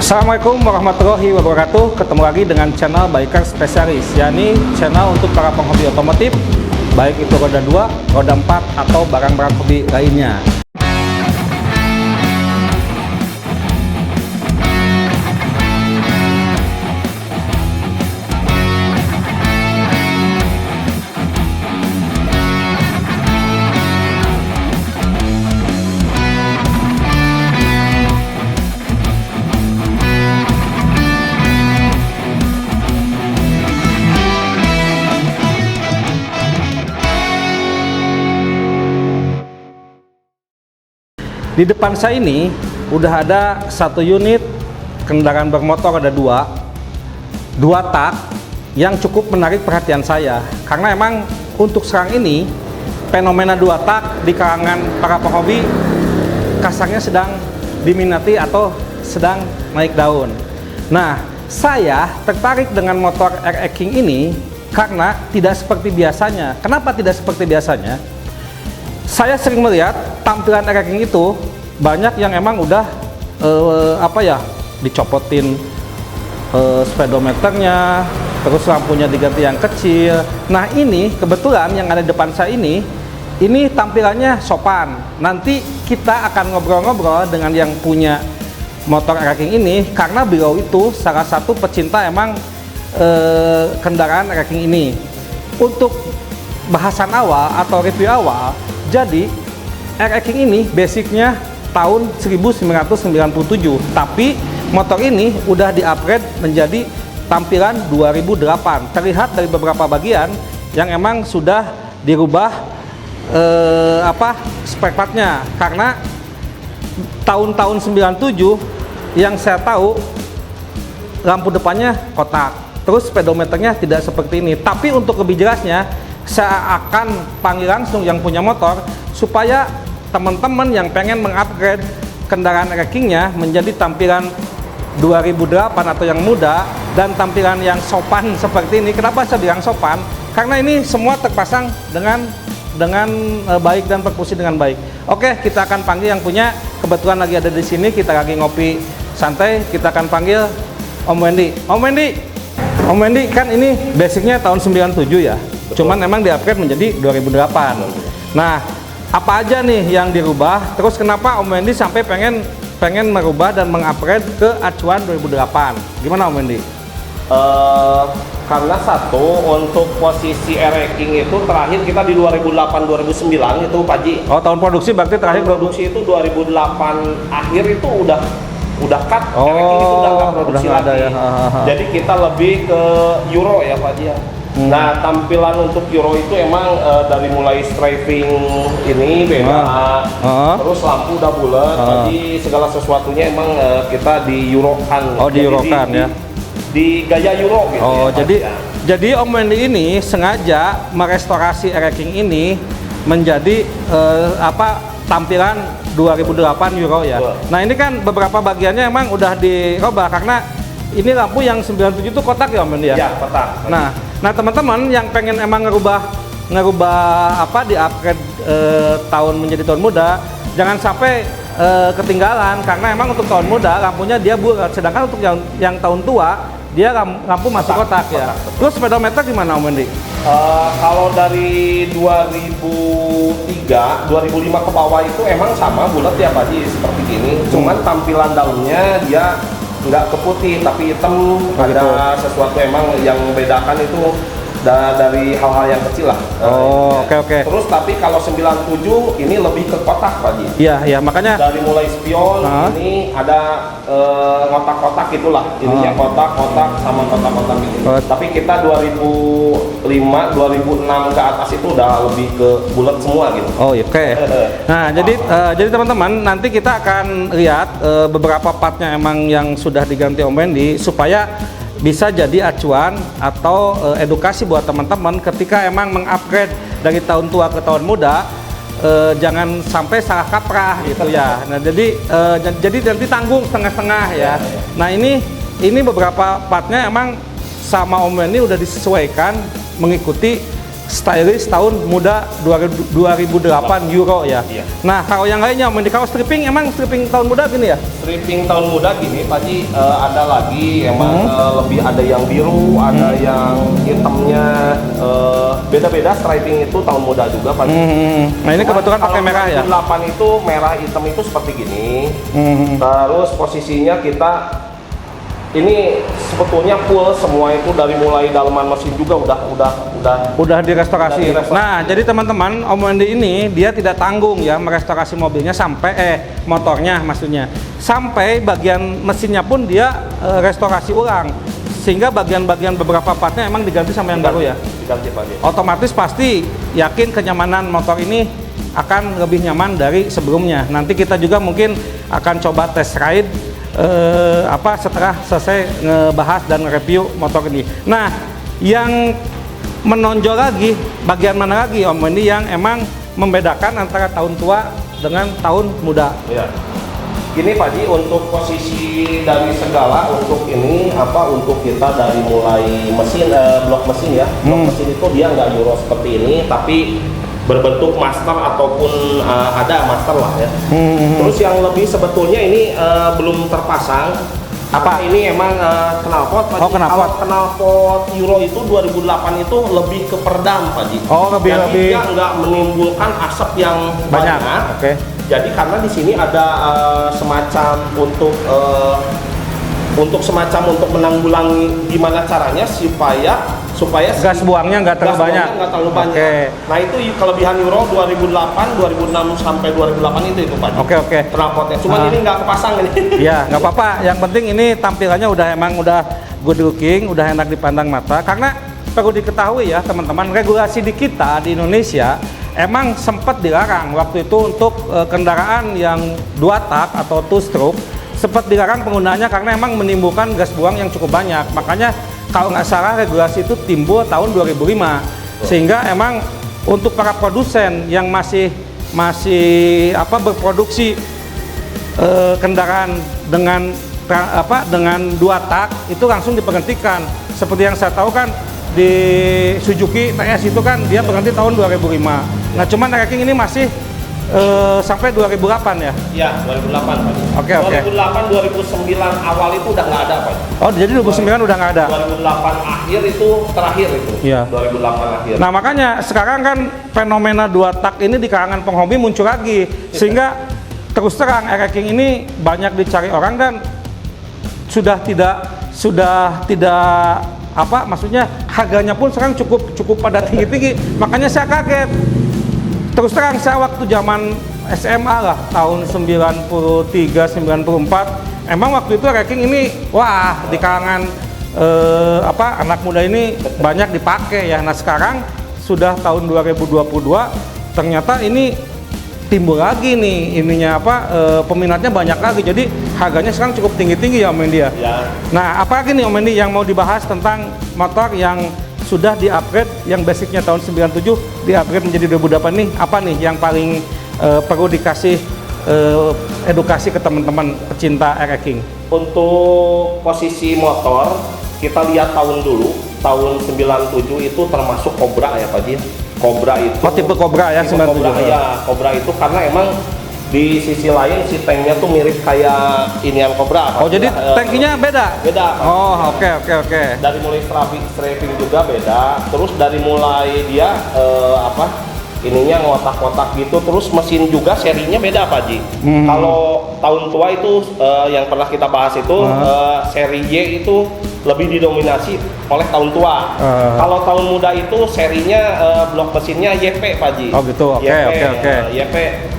Assalamualaikum warahmatullahi wabarakatuh. Ketemu lagi dengan channel Biker Spesialis, yakni channel untuk para penghobi otomotif, baik itu roda 2, roda 4, atau barang-barang hobi lainnya. Di depan saya ini udah ada satu unit kendaraan bermotor roda 2 tak yang cukup menarik perhatian saya, karena emang untuk sekarang ini fenomena 2 tak di kalangan para penghobi kasarnya sedang diminati atau sedang naik daun. Nah, saya tertarik dengan motor RX King ini karena tidak seperti biasanya. Kenapa tidak seperti biasanya? Saya sering melihat tampilan RX King itu banyak yang emang udah dicopotin speedometernya, terus lampunya diganti yang kecil. Nah, ini kebetulan yang ada di depan saya ini tampilannya sopan. Nanti kita akan ngobrol-ngobrol dengan yang punya motor RX King ini, karena beliau itu salah satu pecinta emang kendaraan RX King ini. Untuk bahasan awal atau review awal, jadi RX King ini basicnya tahun 1997, tapi motor ini udah di-upgrade menjadi tampilan 2008. Terlihat dari beberapa bagian yang emang sudah dirubah spare partnya, karena tahun-tahun 97 yang saya tahu lampu depannya kotak, terus speedometernya tidak seperti ini. Tapi untuk lebih jelasnya, saya akan panggil langsung yang punya motor supaya teman-teman yang pengen mengupgrade kendaraan RX King-nya menjadi tampilan 2008 atau yang muda dan tampilan yang sopan seperti ini. Kenapa saya bilang sopan? Karena ini semua terpasang dengan baik dan berfungsi dengan baik. Oke, kita akan panggil yang punya. Kebetulan lagi ada di sini, kita lagi ngopi santai. Kita akan panggil Om Wendy. Om Wendy kan ini basicnya tahun 97 ya. Betul. Cuman emang di-upgrade menjadi 2008. Nah, apa aja nih yang dirubah? Terus kenapa Om Wendy sampai pengen merubah dan mengupgrade ke acuan 2008? Gimana Om Wendy? Karena satu, untuk posisi RX King itu terakhir kita di 2008-2009 itu Pak Ji. Oh, tahun produksi berarti terakhir produksi itu 2008 akhir itu udah cut. Oh, RX King itu udah nggak produksi udah lagi. ada ya. Jadi kita lebih ke Euro ya Pak Ji ya. Nah, tampilan untuk Euro itu emang dari mulai striping ini beda, terus lampu udah bulat, jadi segala sesuatunya emang kita di Euro-kan. Oh, di Euro-kan ya. Di gaya Euro gitu. Oh, ya, jadi Om Wendy ini sengaja merestorasi RX King ini menjadi tampilan 2008 Euro ya. Nah, ini kan beberapa bagiannya emang udah dirubah, karena ini lampu yang 97 itu kotak ya Om Wendy ya? Ya, kotak. Nah teman-teman yang pengen emang ngerubah di-upgrade tahun menjadi tahun muda, jangan sampai ketinggalan, karena emang untuk tahun muda lampunya dia bulat, sedangkan untuk yang tahun tua dia lampu masih kotak ya. Terus speedometer gimana Om Wendy? Kalau dari 2003, 2005 ke bawah itu emang sama bulat ya Pak Ji, seperti gini. Cuman tampilan daunnya dia nggak ke putih tapi hitam. Ada sesuatu emang yang membedakan itu dari hal-hal yang kecil lah. Oh, oke. Terus tapi kalau 97 ini lebih ke kotak Pak Ji. Iya, makanya dari mulai spion ini ada kotak-kotak itulah. Ininya kotak sama kotak-kotak ini. Tapi kita 2005, 2006 ke atas itu udah lebih ke bulat semua gitu. Oh, oke. Nah, jadi teman-teman, nanti kita akan lihat beberapa partnya emang yang sudah diganti Om Wendy supaya bisa jadi acuan atau edukasi buat teman-teman ketika emang mengupgrade dari tahun tua ke tahun muda. Jangan sampai salah kaprah gitu ya. Nah, jadi nanti tanggung setengah-setengah ya. Nah, ini beberapa partnya emang sama Om Wendy udah disesuaikan mengikuti stylish tahun muda 2008 Euro ya. Iya. Nah, kalau yang lainnya, kalau stripping emang stripping tahun muda gini ya? Stripping tahun muda gini, Pak Ji, ada lagi emang lebih ada yang biru, ada yang hitamnya, beda-beda striping itu tahun muda juga, Pak Ji. Nah, ini kebetulan pakai merah ya? 8 itu merah hitam itu seperti gini. Terus posisinya kita ini sebetulnya full semua itu dari mulai dalaman mesin juga udah direstorasi. Udah direstorasi. Nah, jadi teman-teman, Om Wendy ini dia tidak tanggung ya merestorasi mobilnya sampai motornya maksudnya. Sampai bagian mesinnya pun dia restorasi ulang. Sehingga bagian-bagian beberapa partnya emang diganti sama yang baru ya. Diganti, Pak Ji. Otomatis pasti yakin kenyamanan motor ini akan lebih nyaman dari sebelumnya. Nanti kita juga mungkin akan coba test ride setelah selesai ngebahas dan review motor ini. Nah, yang menonjol lagi bagian mana lagi Om Wendy yang emang membedakan antara tahun tua dengan tahun muda? Ya. Gini Pak Ji, untuk posisi dari segala untuk ini untuk kita dari mulai mesin blok mesin ya. Blok mesin itu dia nggak Euro seperti ini, tapi berbentuk master ataupun ada master lah ya. Terus yang lebih sebetulnya ini belum terpasang. Apa? Ini emang knalpot, Pak Ji. Knalpot. Kalau knalpot Euro itu 2008 itu lebih ke peredam, Pak Ji. Jadi dia nggak menimbulkan asap yang banyak. Oke. Jadi karena di sini ada semacam untuk menanggulangi gimana caranya supaya gas buangnya nggak terlalu banyak. Okay. Nah itu kelebihan Euro 2008, 2006 sampai 2008 itu Pak. Oke. Knalpotnya. Cuman ini nggak kepasang ini. Ya nggak apa-apa. Yang penting ini tampilannya udah good looking, udah enak dipandang mata. Karena perlu diketahui ya teman-teman, regulasi di kita di Indonesia emang sempat dilarang waktu itu untuk kendaraan yang 2 tak atau 2 stroke sempat dilarang penggunaannya karena emang menimbulkan gas buang yang cukup banyak. Makanya kalau nggak salah regulasi itu timbul tahun 2005. Sehingga emang untuk para produsen yang masih berproduksi kendaraan dengan 2 tak itu langsung diberhentikan. Seperti yang saya tahu kan di Suzuki TS itu kan dia berhenti tahun 2005. Nah cuman ranking ini masih sampai 2008 ya? Iya, 2008 Pak. Oke. 2008, 2009 awal itu udah nggak ada Pak. Oh, jadi 2009 udah nggak ada? 2008 akhir itu terakhir itu. Iya. 2008 akhir. Nah makanya sekarang kan fenomena 2 tak ini di kalangan penghobi muncul lagi. Sehingga terus terang ranking ini banyak dicari orang dan sudah tidak maksudnya harganya pun sekarang cukup pada tinggi-tinggi. Makanya saya kaget. Terus terang saya waktu zaman SMA lah tahun 93 94 emang waktu itu ranking ini wah di kalangan anak muda ini banyak dipakai ya. Nah sekarang sudah tahun 2022 ternyata ini timbul lagi nih peminatnya banyak lagi, jadi harganya sekarang cukup tinggi-tinggi ya Om Wendy ya. Nah apalagi nih Om Wendy yang mau dibahas tentang motor yang sudah di-upgrade, yang basicnya tahun 97 di-upgrade menjadi 2008 nih, apa nih yang paling perlu dikasih edukasi ke teman-teman pecinta RX King? Untuk posisi motor, kita lihat tahun dulu, tahun 97 itu termasuk Cobra ya Pak Ji. Cobra itu. Oh tipe Cobra ya 97? Ya, Cobra itu karena emang di sisi lain si tanknya tuh mirip kayak inian Cobra. Oh jadi tankinya beda? Beda. Oh oke. Dari mulai straping juga beda. Terus dari mulai dia ininya ngotak-ngotak gitu. Terus mesin juga serinya beda Pak Ji. Kalau tahun tua itu yang pernah kita bahas itu seri Y itu lebih didominasi oleh tahun tua. Kalau tahun muda itu serinya blok mesinnya YP Pak Ji. Oh gitu. Oke. YP.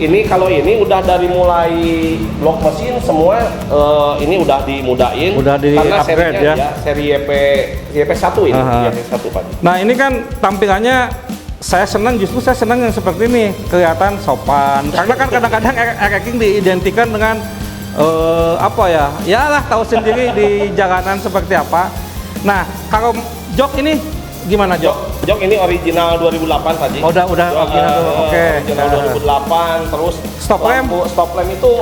Ini kalau ini udah dari mulai blok mesin semua ini udah dimudain. Udah di karena upgrade serinya ya. Seri YP1 ini. YP1 Pak Ji. Nah ini kan tampilannya saya senang yang seperti ini, kelihatan sopan. Karena kan kadang-kadang RX King diidentikan dengan tahu sendiri di jalanan seperti apa. Nah kalau jok ini gimana Jok? Jok ini original 2008 Pak Ji. Oh, udah original tuh. Oke. Original 2008 terus Stop lamp itu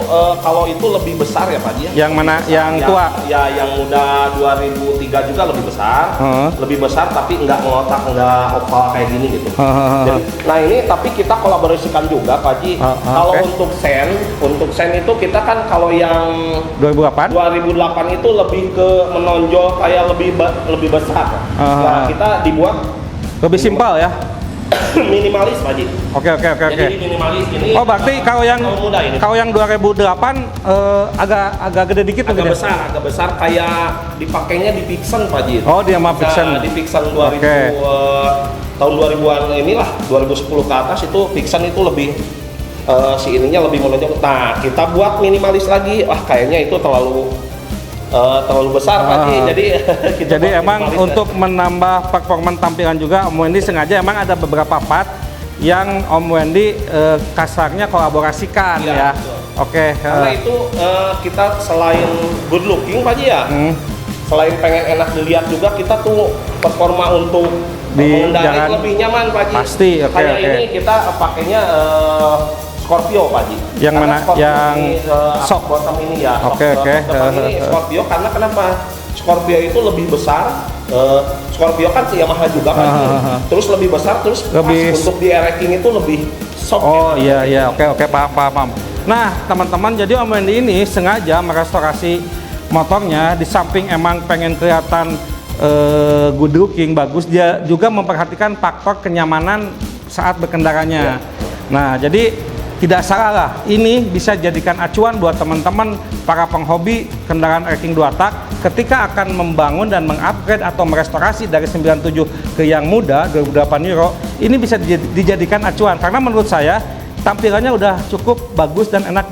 kalau itu lebih besar ya Pak Ji. Yang mana? Yang tua? Ya yang udah 2003 juga lebih besar. Lebih besar tapi nggak ngotak, nggak oval kayak gini gitu. Jadi, nah ini tapi kita kolaborasikan juga Pak Ji. Kalau untuk sen itu kita kan kalau yang 2008 itu lebih ke menonjol kayak lebih besar. Nah, kita dibuat lebih simpel ya. Minimalis Pak Ji. Oke. Jadi minimalis ini. Oh, berarti kalau yang 2008 agak gede dikit agak besar kayak dipakainya di Pixen Pak Ji. Oh, dia mah Pixen. Di Pixen 2000 tahun 2000-an inilah 2010 ke atas itu Pixen itu lebih si ininya lebih menonjol. Nah, kita buat minimalis lagi. Wah, kayaknya itu terlalu besar Pak Ji. Jadi emang untuk menambah performa tampilan juga Om Wendy sengaja emang ada beberapa part yang Om Wendy kasarnya kolaborasikan ya. Oke. Karena itu kita selain good looking Pak Ji ya. Selain pengen enak dilihat juga kita tuh performa untuk mengendarai lebih nyaman Pak Ji. Pasti. Kayak ini kita pakainya Scorpio Pak Ji. Yang mana? Yang shock bottom ini ya. Oke. Ini Scorpio karena kenapa? Scorpio itu lebih besar. Scorpio kan Yamaha juga Pak Ji. Terus lebih besar, terus untuk di ereking itu lebih soft. Oh iya. Oke, paham. Nah teman-teman, jadi Om Wendy ini sengaja merestorasi motornya. Di samping emang pengen kelihatan good looking, bagus, dia juga memperhatikan faktor kenyamanan saat berkendaranya. Nah jadi tidak salah lah, ini bisa jadikan acuan buat teman-teman para penghobi kendaraan ereking 2 tak ketika akan membangun dan mengupgrade atau merestorasi dari 97 ke yang muda 2008 Euro. Ini bisa dijadikan acuan karena menurut saya tampilannya udah cukup bagus dan enak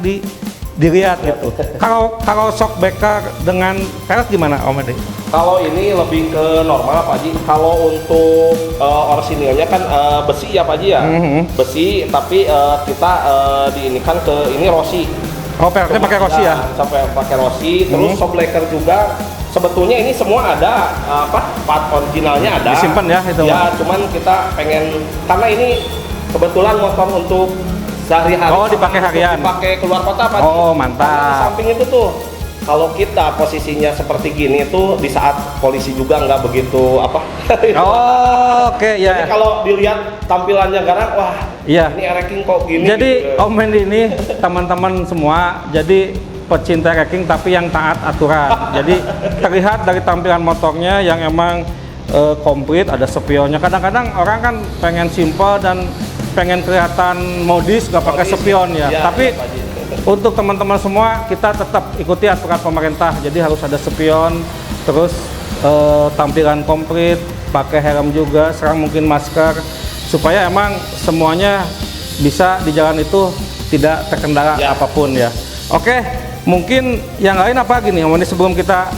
dilihat gitu. Kalau shockbreaker dengan pelek gimana Om Edi? Kalau ini lebih ke normal Pak Ji. Kalau untuk orisinilnya kan besi ya Pak Ji ya. Besi tapi kita diinikan ke ini Rossi. Oh, peleknya pakai Rossi ya? Sampai pakai Rossi. Terus shockbreaker juga. Sebetulnya ini semua ada part originalnya ada. Disimpan ya itu. Ya, cuman kita pengen karena ini kebetulan motor untuk sehari-hari. Oh, dipakai harian. Dipakai keluar kota Pak Ji. Oh, mantap. Di samping itu tuh kalau kita posisinya seperti gini tuh di saat polisi juga nggak begitu apa. Oke, ya. Jadi kalau dilihat tampilannya garang, wah, iya. Ini ereking kok gini. Jadi gitu. Om Wendy ini teman-teman semua, jadi pecinta ereking tapi yang taat aturan. Jadi terlihat dari tampilan motornya yang emang komplit, ada spionnya. Kadang-kadang orang kan pengen simple dan pengen kelihatan modis nggak pakai spion ya. Tapi untuk teman-teman semua kita tetap ikuti aturan pemerintah. Jadi harus ada spion, terus tampilan komplit, pakai helm juga, serang mungkin masker, supaya emang semuanya bisa di jalan itu tidak terkendala apapun ya. Oke, mungkin yang lain apa lagi nih Om Wendy sebelum kita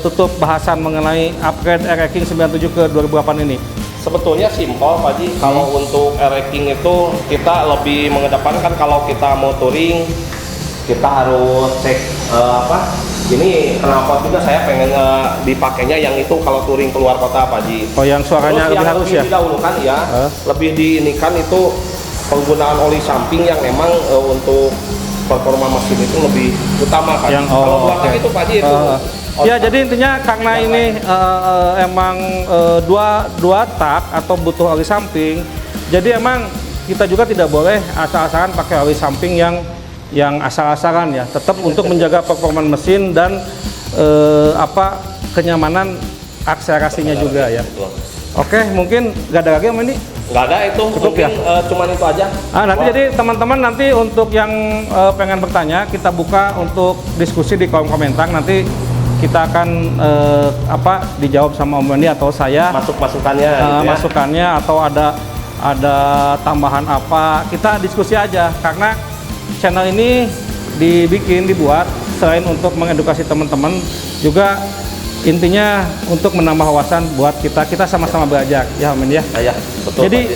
tutup bahasan mengenai upgrade ereking 97 ke 2008 ini? Sebetulnya simpel Pak Ji. Kalau untuk ereking itu kita lebih mengedepankan kalau kita mau touring kita harus cek ini kenapa juga saya pengen dipakainya yang itu kalau touring keluar kota Pak Ji. Oh, yang suaranya lebih halus ya? Didahulukan ya. Lebih diinikan itu penggunaan oli samping yang memang untuk performa mesin itu lebih utama Pak Ji. Kalau buatan itu Pak Ji itu ya, jadi intinya karena ini emang dua tak atau butuh oli samping, jadi emang kita juga tidak boleh asal-asalan pakai oli samping yang asal-asalan ya, tetap untuk menjaga performa mesin dan kenyamanan akselerasinya juga ya. Oke, mungkin nggak ada lagi Om ini? Nggak ada, itu cukup ya. Cuman itu aja. Nanti jadi teman-teman nanti untuk yang pengen bertanya kita buka untuk diskusi di kolom komentar, nanti kita akan dijawab sama Om Wendy atau saya. Masukannya gitu ya. Masukannya atau ada tambahan apa, kita diskusi aja karena channel ini dibuat selain untuk mengedukasi teman-teman juga intinya untuk menambah wawasan buat kita sama-sama belajar ya Om Wendy ya. Ya, betul. Jadi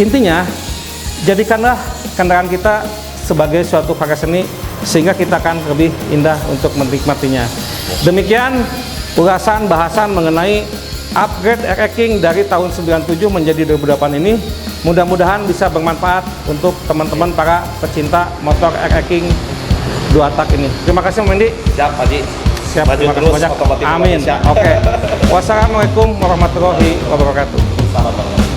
intinya jadikanlah kendaraan kita sebagai suatu karya seni sehingga kita akan lebih indah untuk menikmatinya. Demikian ulasan bahasan mengenai upgrade RX King dari tahun 97 menjadi 2008 ini mudah-mudahan bisa bermanfaat untuk teman-teman para pecinta motor RX King 2 tak ini. Terima kasih Om Mendy. Siap Pak Haji. Siap, Maju terima kasih terus banyak. otomotif Amin. Indonesia. Oke. Wassalamualaikum warahmatullahi wabarakatuh. Salam.